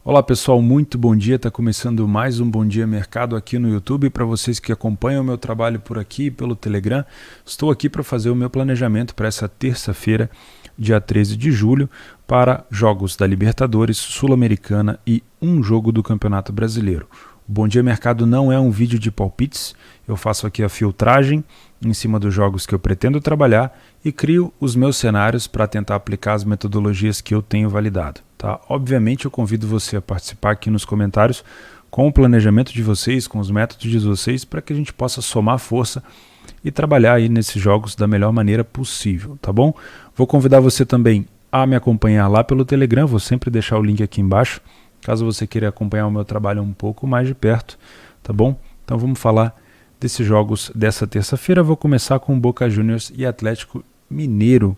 Olá pessoal, muito bom dia, está começando mais um Bom Dia Mercado aqui no YouTube. Para vocês que acompanham o meu trabalho por aqui pelo Telegram, estou aqui para fazer o meu planejamento para essa terça-feira, dia 13 de julho, para jogos da Libertadores, Sul-Americana e um jogo do Campeonato Brasileiro. O Bom Dia Mercado não é um vídeo de palpites, eu faço aqui a filtragem em cima dos jogos que eu pretendo trabalhar e crio os meus cenários para tentar aplicar as metodologias que eu tenho validado. Tá? Obviamente eu convido você a participar aqui nos comentários com o planejamento de vocês, com os métodos de vocês, para que a gente possa somar força e trabalhar aí nesses jogos da melhor maneira possível, tá bom? Vou convidar você também a me acompanhar lá pelo Telegram, vou sempre deixar o link aqui embaixo, caso você queira acompanhar o meu trabalho um pouco mais de perto, tá bom? Então vamos falar desses jogos dessa terça-feira. Vou começar com Boca Juniors e Atlético Mineiro.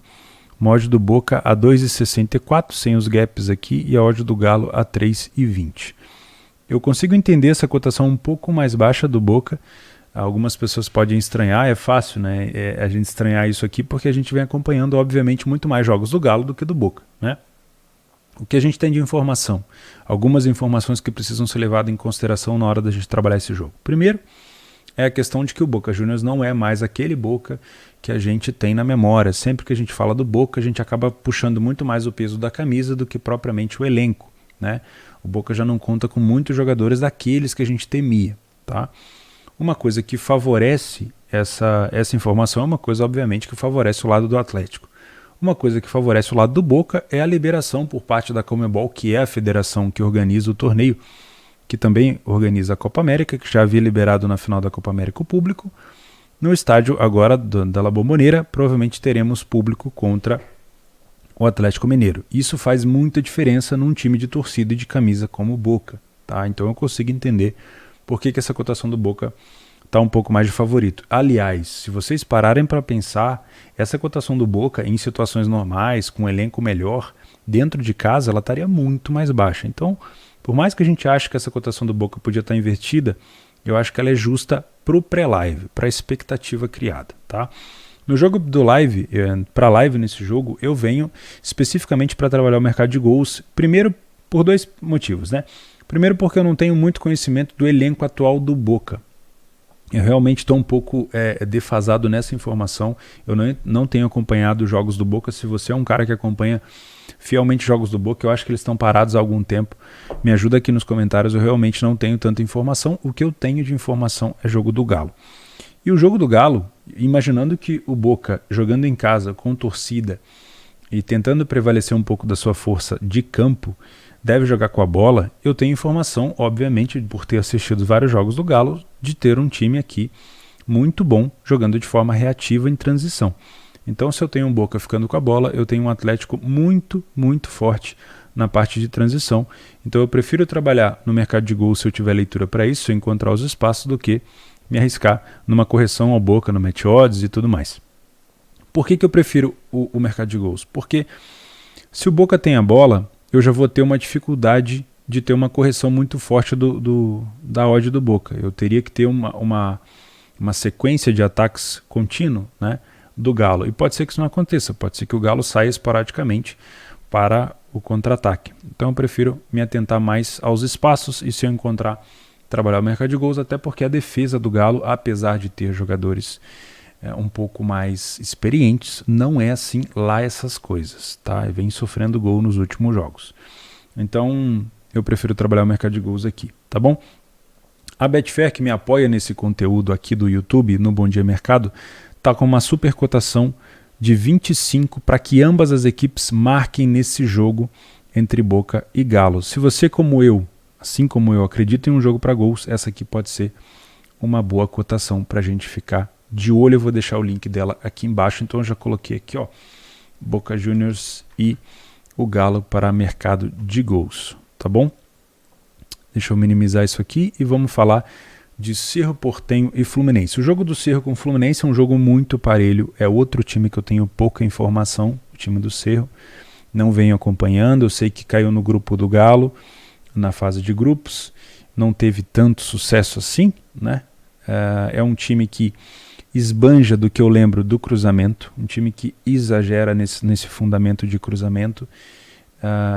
Mod do Boca a 2,64, sem os gaps aqui, e a odd do Galo a 3,20. Eu consigo entender essa cotação um pouco mais baixa do Boca. Algumas pessoas podem estranhar, é fácil, né? A gente estranhar isso aqui porque a gente vem acompanhando, obviamente, muito mais jogos do Galo do que do Boca, né? O que a gente tem de informação? Algumas informações que precisam ser levadas em consideração na hora da gente trabalhar esse jogo. Primeiro, é a questão de que o Boca Juniors não é mais aquele Boca que a gente tem na memória. Sempre que a gente fala do Boca, a gente acaba puxando muito mais o peso da camisa do que propriamente o elenco, né? O Boca já não conta com muitos jogadores daqueles que a gente temia, tá? Uma coisa que favorece essa informação é uma coisa, obviamente, que favorece o lado do Atlético. Uma coisa que favorece o lado do Boca é a liberação por parte da Conmebol, que é a federação que organiza o torneio, que também organiza a Copa América, que já havia liberado na final da Copa América o público. No estádio agora da La Bombonera, provavelmente teremos público contra o Atlético Mineiro. Isso faz muita diferença num time de torcida e de camisa como o Boca, tá? Então eu consigo entender por que essa cotação do Boca está um pouco mais de favorito. Aliás, se vocês pararem para pensar, essa cotação do Boca em situações normais, com um elenco melhor, dentro de casa, ela estaria muito mais baixa. Então, por mais que a gente ache que essa cotação do Boca podia estar invertida, eu acho que ela é justa para o pré-live, para a expectativa criada, tá? No jogo do live, para live nesse jogo, eu venho especificamente para trabalhar o mercado de gols, primeiro por dois motivos, né? Primeiro porque eu não tenho muito conhecimento do elenco atual do Boca. Eu realmente estou um pouco defasado nessa informação, eu não tenho acompanhado os jogos do Boca. Se você é um cara que acompanha fielmente jogos do Boca, eu acho que eles estão parados há algum tempo, me ajuda aqui nos comentários, eu realmente não tenho tanta informação. O que eu tenho de informação é jogo do Galo. E o jogo do Galo, imaginando que o Boca jogando em casa com torcida e tentando prevalecer um pouco da sua força de campo, deve jogar com a bola, eu tenho informação, obviamente, por ter assistido vários jogos do Galo, de ter um time aqui muito bom, jogando de forma reativa em transição. Então, se eu tenho um Boca ficando com a bola, eu tenho um Atlético muito, muito forte na parte de transição. Então, eu prefiro trabalhar no mercado de gols se eu tiver leitura para isso, se eu encontrar os espaços, do que me arriscar numa correção ao Boca, no match odds e tudo mais. Por que eu prefiro o mercado de gols? Porque se o Boca tem a bola, eu já vou ter uma dificuldade de ter uma correção muito forte da odd do Boca. Eu teria que ter uma sequência de ataques contínuo, né, do Galo. E pode ser que isso não aconteça, pode ser que o Galo saia esporadicamente para o contra-ataque. Então eu prefiro me atentar mais aos espaços e, se eu encontrar, trabalhar o mercado de gols, até porque a defesa do Galo, apesar de ter jogadores um pouco mais experientes, não é assim lá essas coisas, tá? E vem sofrendo gol nos últimos jogos. Então eu prefiro trabalhar o mercado de gols aqui, tá bom? A Betfair, que me apoia nesse conteúdo aqui do YouTube, no Bom Dia Mercado, está com uma super cotação de 25 para que ambas as equipes marquem nesse jogo entre Boca e Galo. Se você, como eu, assim como eu, acredita em um jogo para gols, essa aqui pode ser uma boa cotação para a gente ficar de olho. Eu vou deixar o link dela aqui embaixo, então eu já coloquei aqui, ó, Boca Juniors e o Galo para mercado de gols, tá bom? Deixa eu minimizar isso aqui e vamos falar de Cerro Porteño e Fluminense. O jogo do Cerro com o Fluminense é um jogo muito parelho, é outro time que eu tenho pouca informação, o time do Cerro, não venho acompanhando. Eu sei que caiu no grupo do Galo, na fase de grupos, não teve tanto sucesso assim, né? É um time que esbanja do que eu lembro do cruzamento, um time que exagera nesse fundamento de cruzamento.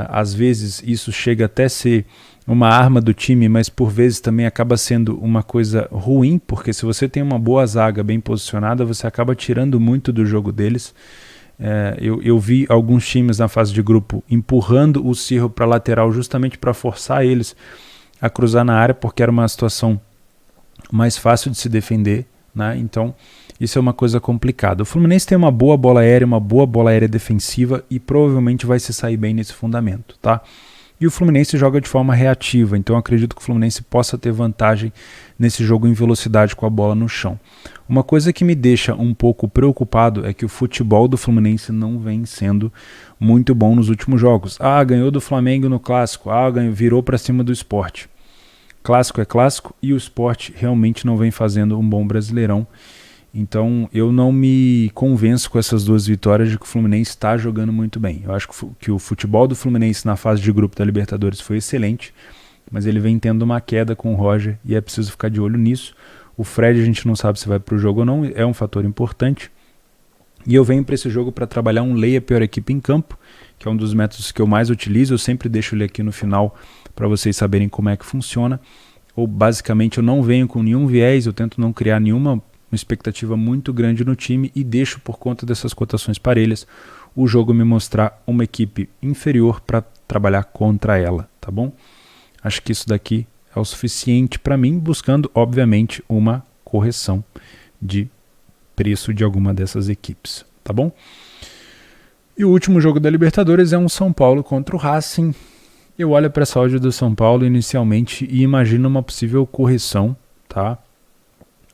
Às vezes isso chega até a ser uma arma do time, mas por vezes também acaba sendo uma coisa ruim, porque se você tem uma boa zaga bem posicionada, você acaba tirando muito do jogo deles. Eu vi alguns times na fase de grupo empurrando o Cerro para a lateral justamente para forçar eles a cruzar na área, porque era uma situação mais fácil de se defender, né? Então isso é uma coisa complicada. O Fluminense tem uma boa bola aérea defensiva e provavelmente vai se sair bem nesse fundamento, tá? E o Fluminense joga de forma reativa, então eu acredito que o Fluminense possa ter vantagem nesse jogo em velocidade com a bola no chão. Uma coisa que me deixa um pouco preocupado é que o futebol do Fluminense não vem sendo muito bom nos últimos jogos. Ganhou do Flamengo no Clássico, virou para cima do Sport. Clássico é clássico e o Sport realmente não vem fazendo um bom Brasileirão. Então eu não me convenço com essas duas vitórias de que o Fluminense está jogando muito bem. Eu acho que o futebol do Fluminense na fase de grupo da Libertadores foi excelente, mas ele vem tendo uma queda com o Roger e é preciso ficar de olho nisso. O Fred a gente não sabe se vai para o jogo ou não, é um fator importante. E eu venho para esse jogo para trabalhar um leia a pior equipe em campo, que é um dos métodos que eu mais utilizo. Eu sempre deixo ele aqui no final para vocês saberem como é que funciona. Ou basicamente eu não venho com nenhum viés, eu tento não criar nenhuma expectativa muito grande no time e deixo por conta dessas cotações parelhas o jogo me mostrar uma equipe inferior para trabalhar contra ela, tá bom? Acho que isso daqui é o suficiente para mim, buscando obviamente uma correção de preço de alguma dessas equipes, tá bom? E o último jogo da Libertadores é um São Paulo contra o Racing. Eu olho para essa odd do São Paulo inicialmente e imagino uma possível correção, tá?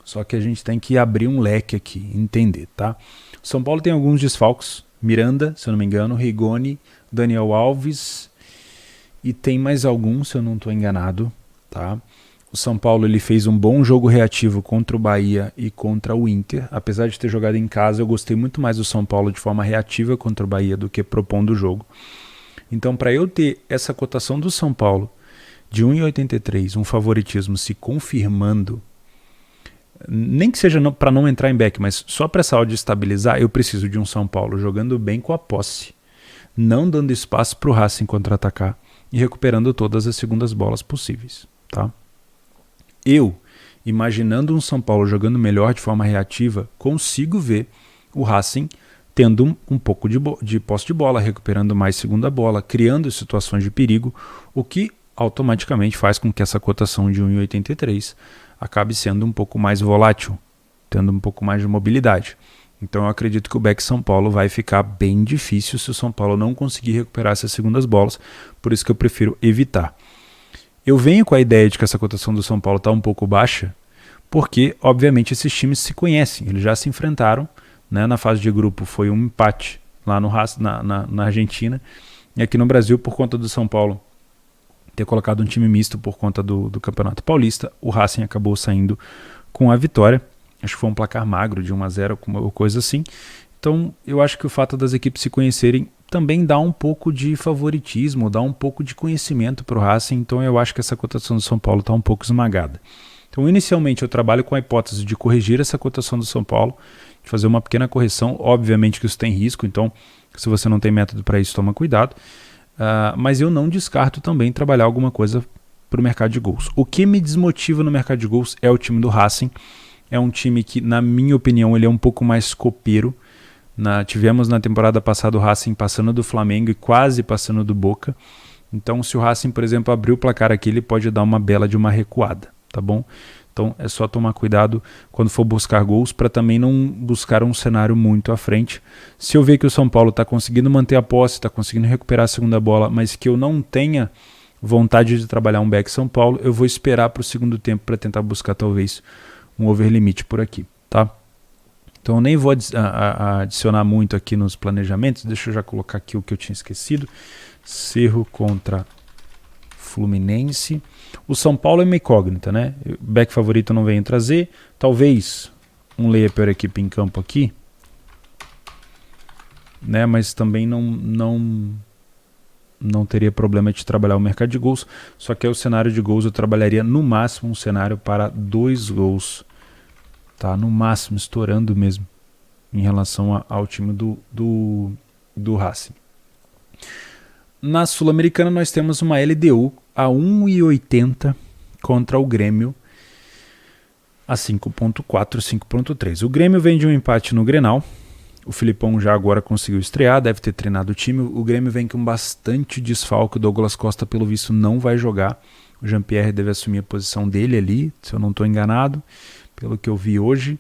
Só que a gente tem que abrir um leque aqui, entender, tá? O São Paulo tem alguns desfalques. Miranda, se eu não me engano, Rigoni, Daniel Alves e tem mais alguns, se eu não estou enganado, tá? O São Paulo ele fez um bom jogo reativo contra o Bahia e contra o Inter. Apesar de ter jogado em casa, eu gostei muito mais do São Paulo de forma reativa contra o Bahia do que propondo o jogo. Então, para eu ter essa cotação do São Paulo de 1,83, um favoritismo se confirmando, nem que seja para não entrar em back, mas só para essa odd estabilizar, eu preciso de um São Paulo jogando bem com a posse, não dando espaço para o Racing contra-atacar e recuperando todas as segundas bolas possíveis, tá? Eu, imaginando um São Paulo jogando melhor de forma reativa, consigo ver o Racing tendo um pouco de posse de bola, recuperando mais segunda bola, criando situações de perigo, o que automaticamente faz com que essa cotação de 1,83 acabe sendo um pouco mais volátil, tendo um pouco mais de mobilidade. Então eu acredito que o back São Paulo vai ficar bem difícil se o São Paulo não conseguir recuperar essas segundas bolas, por isso que eu prefiro evitar. Eu venho com a ideia de que essa cotação do São Paulo está um pouco baixa, porque obviamente esses times se conhecem, eles já se enfrentaram, né? Na fase de grupo foi um empate lá na Argentina, e aqui no Brasil, por conta do São Paulo ter colocado um time misto por conta do Campeonato Paulista, o Racing acabou saindo com a vitória. Acho que foi um placar magro de 1-0, ou coisa assim. Então eu acho que o fato das equipes se conhecerem também dá um pouco de favoritismo, dá um pouco de conhecimento para o Racing. Então eu acho que essa cotação do São Paulo está um pouco esmagada. Então inicialmente eu trabalho com a hipótese de corrigir essa cotação do São Paulo, de fazer uma pequena correção. Obviamente que isso tem risco, então se você não tem método para isso, toma cuidado. Mas eu não descarto também trabalhar alguma coisa para o mercado de gols. O que me desmotiva no mercado de gols é o time do Racing. É um time que, na minha opinião, ele é um pouco mais copeiro. Tivemos na temporada passada o Racing passando do Flamengo e quase passando do Boca. Então, se o Racing, por exemplo, abrir o placar aqui, ele pode dar uma bela de uma recuada, tá bom? Então, é só tomar cuidado quando for buscar gols para também não buscar um cenário muito à frente. Se eu ver que o São Paulo está conseguindo manter a posse, está conseguindo recuperar a segunda bola, mas que eu não tenha vontade de trabalhar um back São Paulo, eu vou esperar para o segundo tempo para tentar buscar talvez um over limite por aqui, tá? Então eu nem vou adicionar muito aqui nos planejamentos, deixa eu já colocar aqui o que eu tinha esquecido. Cerro contra Fluminense. O São Paulo é uma incógnita, né? Back favorito eu não venho trazer. Talvez um leia pior equipe em campo aqui, né? Mas também não teria problema de trabalhar o mercado de gols. Só que aí o cenário de gols eu trabalharia no máximo um cenário para 2 gols. Tá? No máximo, estourando mesmo em relação ao time do Racing. Na Sul-Americana nós temos uma LDU a 1,80 contra o Grêmio a 5,4, 5,3. O Grêmio vem de um empate no Grenal. O Filipão já agora conseguiu estrear, deve ter treinado o time. O Grêmio vem com bastante desfalque. O Douglas Costa, pelo visto, não vai jogar. O Jean-Pierre deve assumir a posição dele ali, se eu não estou enganado, pelo que eu vi hoje.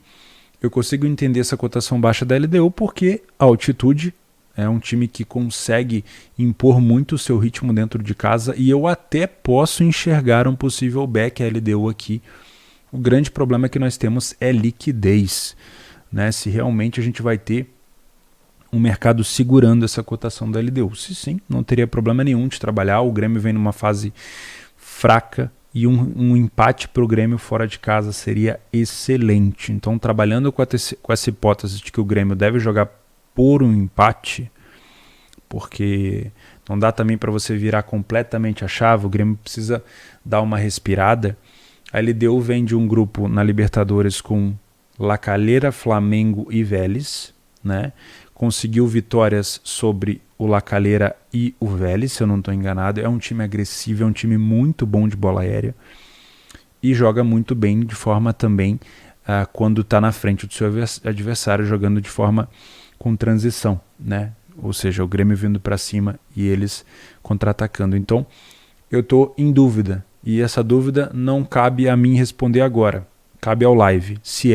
Eu consigo entender essa cotação baixa da LDU porque a altitude é um time que consegue impor muito o seu ritmo dentro de casa e eu até posso enxergar um possível back LDU aqui. O grande problema que nós temos é liquidez, né? Se realmente a gente vai ter um mercado segurando essa cotação da LDU. Se sim, não teria problema nenhum de trabalhar. O Grêmio vem numa fase fraca e um empate para o Grêmio fora de casa seria excelente. Então, trabalhando com essa hipótese de que o Grêmio deve jogar por um empate, porque não dá também para você virar completamente a chave, o Grêmio precisa dar uma respirada. A LDU vem de um grupo na Libertadores com La Calera, Flamengo e Vélez, né? Conseguiu vitórias sobre o La Calera e o Vélez, se eu não estou enganado. É um time agressivo, é um time muito bom de bola aérea e joga muito bem de forma também quando está na frente do seu adversário, jogando de forma com transição, né? Ou seja, o Grêmio vindo para cima e eles contra-atacando. Então, eu estou em dúvida e essa dúvida não cabe a mim responder agora, cabe ao live. Se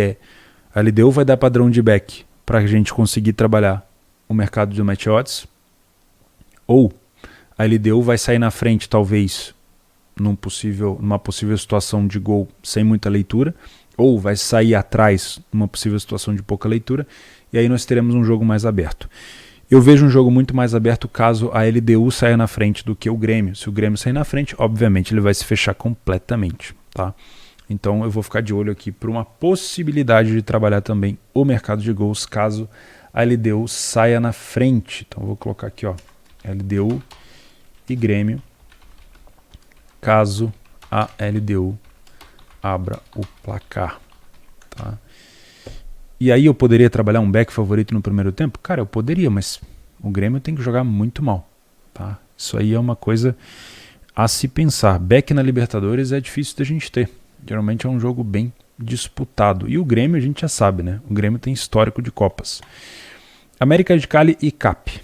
a LDU vai dar padrão de back para a gente conseguir trabalhar o mercado do match odds, ou a LDU vai sair na frente talvez numa possível situação de gol sem muita leitura, ou vai sair atrás numa possível situação de pouca leitura, e aí nós teremos um jogo mais aberto. Eu vejo um jogo muito mais aberto caso a LDU saia na frente do que o Grêmio. Se o Grêmio sair na frente, obviamente ele vai se fechar completamente, tá? Então eu vou ficar de olho aqui por uma possibilidade de trabalhar também o mercado de gols caso a LDU saia na frente. Então eu vou colocar aqui, ó, LDU e Grêmio, caso a LDU abra o placar, tá? E aí eu poderia trabalhar um back favorito no primeiro tempo? Cara, eu poderia, mas o Grêmio tem que jogar muito mal, tá? Isso aí é uma coisa a se pensar. Back na Libertadores é difícil da gente ter. Geralmente é um jogo bem disputado. E o Grêmio a gente já sabe, né? O Grêmio tem histórico de Copas. América de Cali e CAP.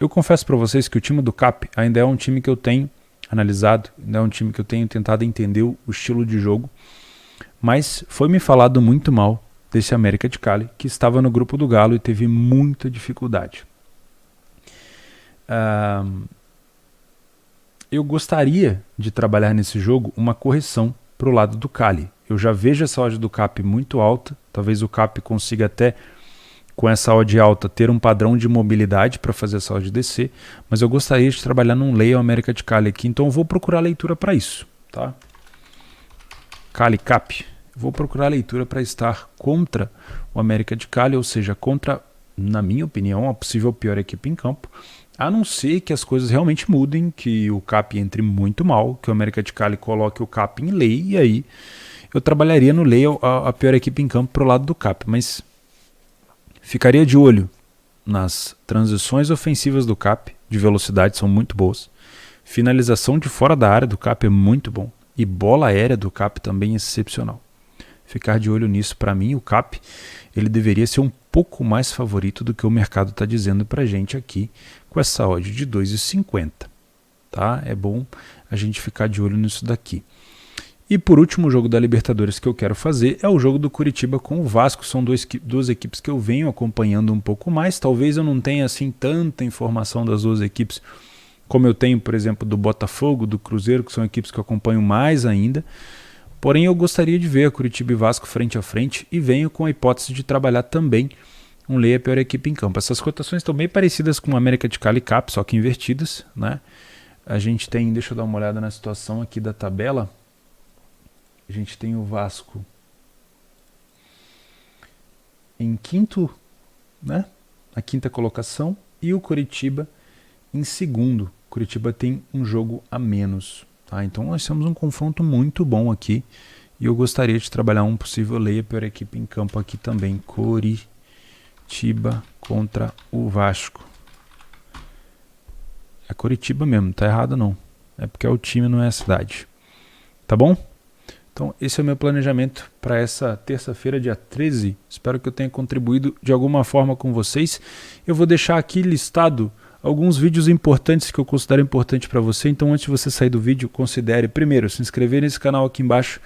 Eu confesso para vocês que o time do CAP ainda é um time que eu tenho analisado, ainda é um time que eu tenho tentado entender o estilo de jogo, mas foi me falado muito mal desse América de Cali, que estava no grupo do Galo e teve muita dificuldade. Eu gostaria de trabalhar nesse jogo uma correção para o lado do Cali. Eu já vejo essa odd do CAP muito alta, talvez o CAP consiga até, com essa odd alta, ter um padrão de mobilidade para fazer essa odd descer, mas eu gostaria de trabalhar num lay América de Cali aqui, então eu vou procurar leitura para isso, tá? Cali CAP. Vou procurar leitura para estar contra o América de Cali, ou seja, contra, na minha opinião, a possível pior equipe em campo, a não ser que as coisas realmente mudem, que o CAP entre muito mal, que o América de Cali coloque o CAP em lay, e aí eu trabalharia no lay a pior equipe em campo para o lado do CAP, mas ficaria de olho nas transições ofensivas do CAP, de velocidade, são muito boas, finalização de fora da área do CAP é muito bom, e bola aérea do CAP também é excepcional. Ficar de olho nisso. Para mim, o CAP ele deveria ser um pouco mais favorito do que o mercado está dizendo para a gente aqui, com essa odd de 2,50. Tá? É bom a gente ficar de olho nisso daqui. E por último, o jogo da Libertadores que eu quero fazer é o jogo do Curitiba com o Vasco. São duas equipes que eu venho acompanhando um pouco mais. Talvez eu não tenha assim tanta informação das duas equipes como eu tenho, por exemplo, do Botafogo, do Cruzeiro, que são equipes que eu acompanho mais ainda. Porém, eu gostaria de ver a Curitiba e Vasco frente a frente e venho com a hipótese de trabalhar também um lay a pior equipe em campo. Essas cotações estão bem parecidas com o América de Cali e CAP, só que invertidas, né? A gente tem, deixa eu dar uma olhada na situação aqui da tabela. A gente tem o Vasco em quinto, né? Na quinta colocação, e o Curitiba em segundo. O Curitiba tem um jogo a menos. Tá, então nós temos um confronto muito bom aqui e eu gostaria de trabalhar um possível lay a pior equipe em campo aqui também. Curitiba contra o Vasco. É Curitiba mesmo, não tá errado não. É porque é o time, não é a cidade. Tá bom? Então esse é o meu planejamento para essa terça-feira, dia 13. Espero que eu tenha contribuído de alguma forma com vocês. Eu vou deixar aqui listado alguns vídeos importantes que eu considero importante para você. Então antes de você sair do vídeo, considere primeiro se inscrever nesse canal aqui embaixo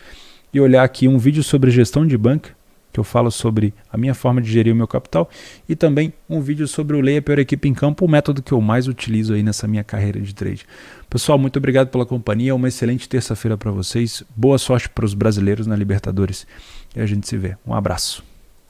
e olhar aqui um vídeo sobre gestão de banca, que eu falo sobre a minha forma de gerir o meu capital, e também um vídeo sobre o Leia Pior Equipe em Campo, o método que eu mais utilizo aí nessa minha carreira de trade. Pessoal, muito obrigado pela companhia, uma excelente terça-feira para vocês, boa sorte para os brasileiros na Libertadores e a gente se vê. Um abraço.